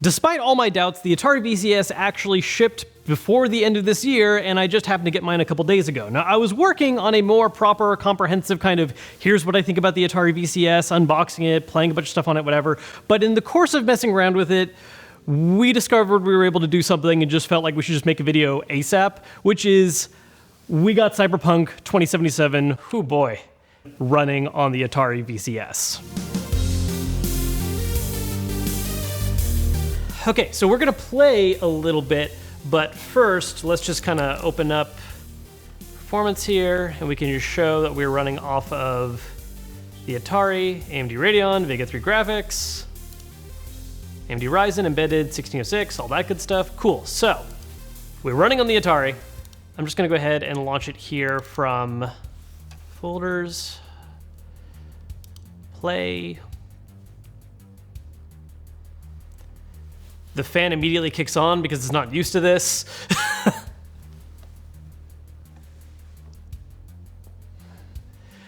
Despite all my doubts, the Atari VCS actually shipped before the end of this year, and I just happened to get mine a couple days ago. Now, I was working on a more proper, comprehensive kind of, here's what I think about the Atari VCS, unboxing it, playing a bunch of stuff on it, whatever. But in the course of messing around with it, we discovered we were able to do something and just felt like we should just make a video ASAP, which is, we got Cyberpunk 2077, oh boy, running on the Atari VCS. Okay, so we're gonna play a little bit, but first, let's just kind of open up performance here, and we can just show that we're running off of the Atari, AMD Radeon, Vega 3 graphics, AMD Ryzen, embedded 1606, all that good stuff. Cool, so we're running on the Atari. I'm just gonna go ahead and launch it here from folders, play. The fan immediately kicks on because it's not used to this.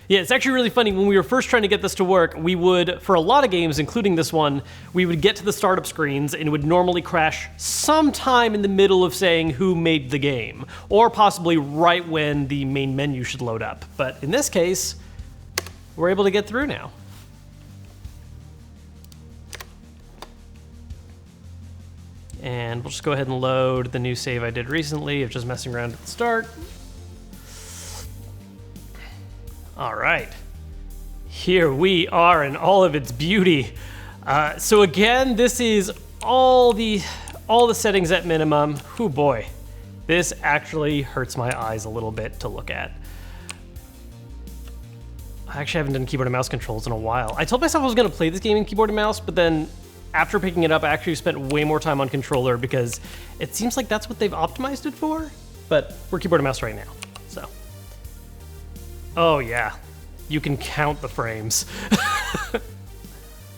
Yeah, it's actually really funny. When we were first trying to get this to work, we would, for a lot of games, including this one, we would get to the startup screens and it would normally crash sometime in the middle of saying who made the game, or possibly right when the main menu should load up. But in this case, we're able to get through now. And we'll just go ahead and load the new save I did recently of just messing around at the start. All right, here we are in all of its beauty. So again, this is all the settings at minimum. Oh boy, this actually hurts my eyes a little bit to look at. I actually haven't done keyboard and mouse controls in a while. I told myself I was gonna play this game in keyboard and mouse, but then after picking it up, I actually spent way more time on controller because it seems like that's what they've optimized it for, but we're keyboard and mouse right now, so. Oh yeah, you can count the frames.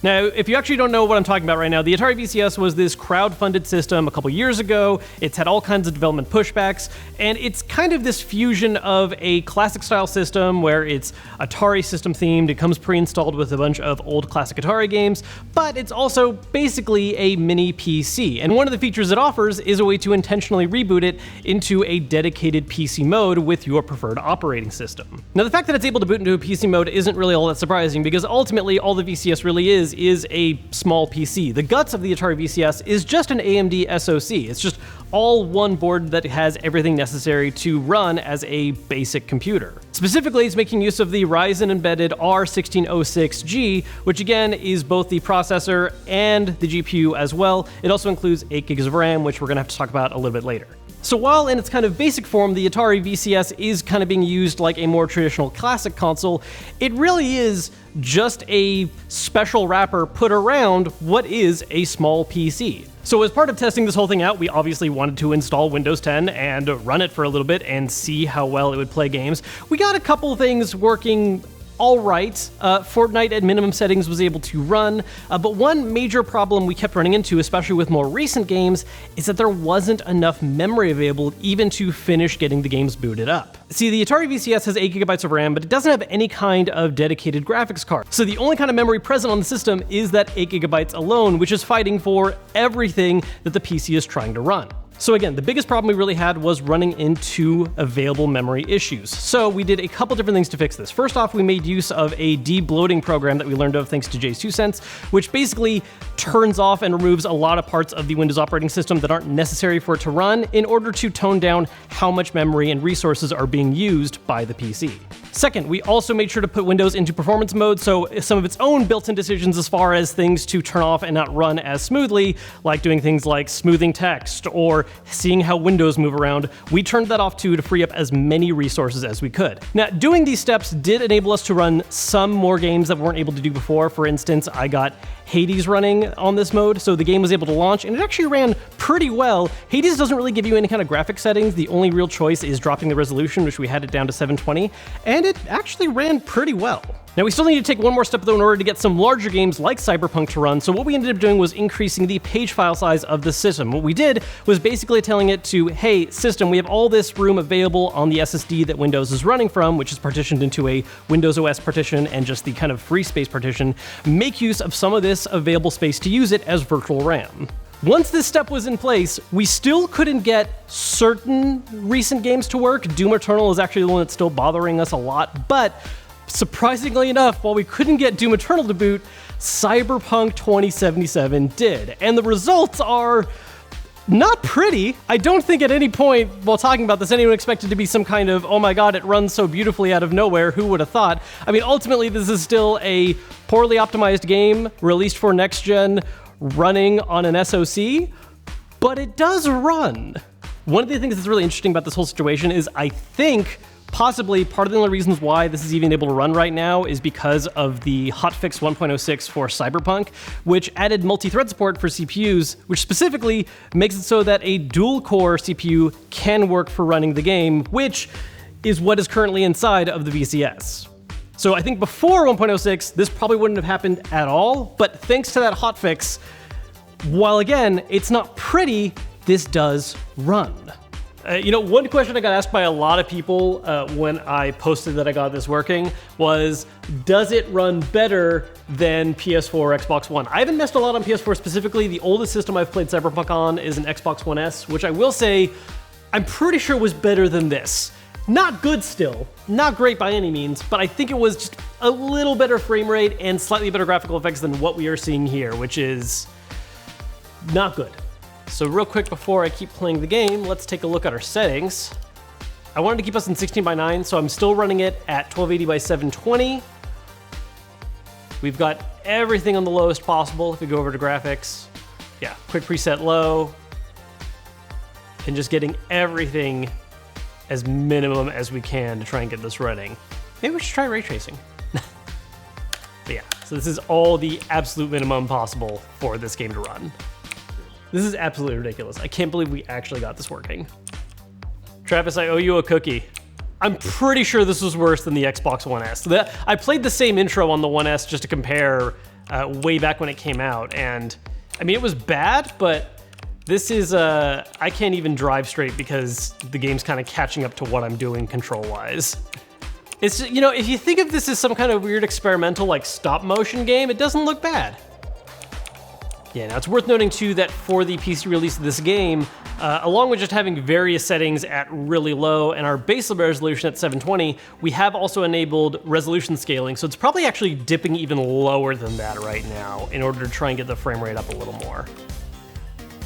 Now, if you actually don't know what I'm talking about right now, the Atari VCS was this crowd-funded system a couple years ago. It's had all kinds of development pushbacks, and it's kind of this fusion of a classic-style system where it's Atari system-themed. It comes pre-installed with a bunch of old classic Atari games, but it's also basically a mini PC. And one of the features it offers is a way to intentionally reboot it into a dedicated PC mode with your preferred operating system. Now, the fact that it's able to boot into a PC mode isn't really all that surprising, because ultimately all the VCS really is a small PC. The guts of the Atari VCS is just an AMD SoC. It's just all one board that has everything necessary to run as a basic computer. Specifically, it's making use of the Ryzen embedded R1606G, which again is both the processor and the GPU as well. It also includes 8 gigs of RAM, which we're gonna have to talk about a little bit later. So while in its kind of basic form, the Atari VCS is kind of being used like a more traditional classic console, it really is just a special wrapper put around what is a small PC. So as part of testing this whole thing out, we obviously wanted to install Windows 10 and run it for a little bit and see how well it would play games. We got a couple things working all right. Fortnite at minimum settings was able to run, but one major problem we kept running into, especially with more recent games, is that there wasn't enough memory available even to finish getting the games booted up. See, the Atari VCS has 8 gigabytes of RAM, but it doesn't have any kind of dedicated graphics card. So the only kind of memory present on the system is that 8 gigabytes alone, which is fighting for everything that the PC is trying to run. So again, the biggest problem we really had was running into available memory issues. So we did a couple different things to fix this. First off, we made use of a de-bloating program that we learned of thanks to Jay's 2 cents, which basically turns off and removes a lot of parts of the Windows operating system that aren't necessary for it to run in order to tone down how much memory and resources are being used by the PC. Second, we also made sure to put Windows into performance mode, so some of its own built-in decisions as far as things to turn off and not run as smoothly, like doing things like smoothing text or seeing how windows move around, we turned that off too to free up as many resources as we could. Now, doing these steps did enable us to run some more games that we weren't able to do before. For instance, I got Hades running on this mode, so the game was able to launch, and it actually ran pretty well. Hades doesn't really give you any kind of graphic settings. The only real choice is dropping the resolution, which we had it down to 720, and it actually ran pretty well. Now, we still need to take one more step though in order to get some larger games like Cyberpunk to run, so what we ended up doing was increasing the page file size of the system. What we did was basically telling it to, hey, system, we have all this room available on the SSD that Windows is running from, which is partitioned into a Windows OS partition and just the kind of free space partition. Make use of some of this available space to use it as virtual RAM. Once this step was in place, we still couldn't get certain recent games to work. Doom Eternal is actually the one that's still bothering us a lot, but surprisingly enough, while we couldn't get Doom Eternal to boot, Cyberpunk 2077 did. And the results are not pretty. I don't think at any point while talking about this anyone expected to be some kind of, oh my god, it runs so beautifully out of nowhere, who would have thought? I mean, ultimately this is still a poorly optimized game released for next gen, running on an SoC, but it does run. One of the things that's really interesting about this whole situation is I think possibly part of the only reasons why this is even able to run right now is because of the hotfix 1.06 for Cyberpunk, which added multi-thread support for CPUs, which specifically makes it so that a dual-core CPU can work for running the game, which is what is currently inside of the VCS. So I think before 1.06, this probably wouldn't have happened at all, but thanks to that hotfix, while again, it's not pretty, this does run. One question I got asked by a lot of people when I posted that I got this working was, does it run better than PS4 or Xbox One? I haven't messed a lot on PS4 specifically. The oldest system I've played Cyberpunk on is an Xbox One S, which I will say, I'm pretty sure was better than this. Not good still, not great by any means, but I think it was just a little better frame rate and slightly better graphical effects than what we are seeing here, which is not good. So real quick before I keep playing the game, let's take a look at our settings. I wanted to keep us in 16:9, so I'm still running it at 1280 by 720. We've got everything on the lowest possible. If we go over to graphics, yeah, quick preset low, and just getting everything as minimum as we can to try and get this running. Maybe we should try ray tracing. But yeah, so this is all the absolute minimum possible for this game to run. This is absolutely ridiculous. I can't believe we actually got this working. Travis, I owe you a cookie. I'm pretty sure this was worse than the Xbox One S. I played the same intro on the One S just to compare way back when it came out, and I mean, it was bad, but this is, I can't even drive straight because the game's kind of catching up to what I'm doing control-wise. It's just, if you think of this as some kind of weird experimental like stop motion game, it doesn't look bad. Yeah, now it's worth noting too that for the PC release of this game, along with just having various settings at really low and our base resolution at 720, we have also enabled resolution scaling, so it's probably actually dipping even lower than that right now in order to try and get the frame rate up a little more.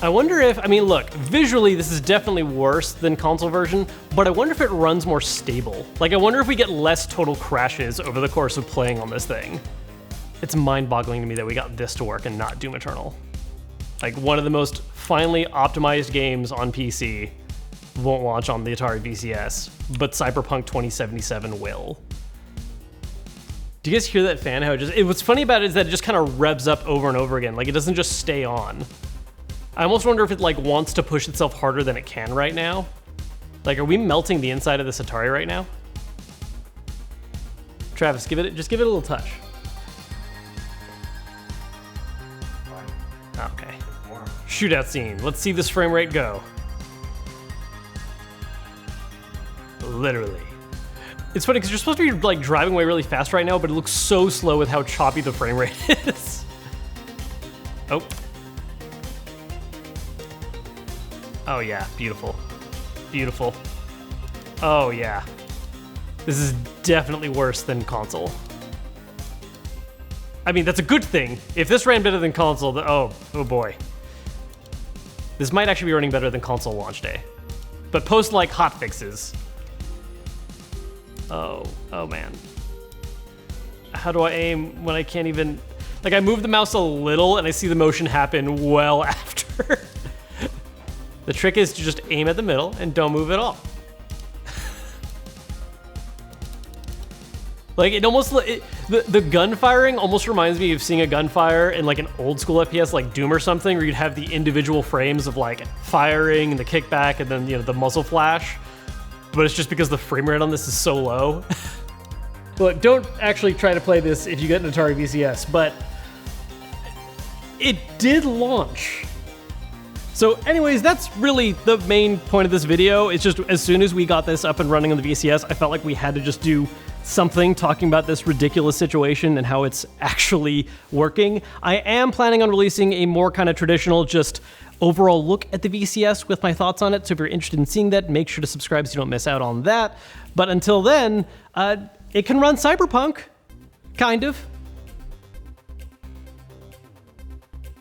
I wonder if, look, visually this is definitely worse than console version, but I wonder if it runs more stable. Like, I wonder if we get less total crashes over the course of playing on this thing. It's mind-boggling to me that we got this to work and not Doom Eternal. Like, one of the most finely optimized games on PC won't launch on the Atari VCS, but Cyberpunk 2077 will. Do you guys hear that fan? How what's funny about it is that it just kind of revs up over and over again. Like, it doesn't just stay on. I almost wonder if it wants to push itself harder than it can right now. Like, are we melting the inside of this Atari right now? Travis, just give it a little touch. Okay. Shootout scene. Let's see this frame rate go. Literally. It's funny because you're supposed to be driving away really fast right now, but it looks so slow with how choppy the frame rate is. Oh. Oh yeah, beautiful. Beautiful. Oh yeah. This is definitely worse than console. I mean, that's a good thing. If this ran better than console, oh boy. This might actually be running better than console launch day. But post hotfixes. Oh man. How do I aim when I can't even, I move the mouse a little and I see the motion happen well after. The trick is to just aim at the middle and don't move at all. It almost, the gun firing almost reminds me of seeing a gunfire in an old school FPS like Doom or something, where you'd have the individual frames of firing and the kickback and then the muzzle flash. But it's just because the frame rate on this is so low. Look, don't actually try to play this if you get an Atari VCS, but it did launch. So anyways, that's really the main point of this video. It's just as soon as we got this up and running on the VCS, I felt like we had to just do something talking about this ridiculous situation and how it's actually working. I am planning on releasing a more kind of traditional, just overall look at the VCS with my thoughts on it. So if you're interested in seeing that, make sure to subscribe so you don't miss out on that. But until then, it can run Cyberpunk, kind of.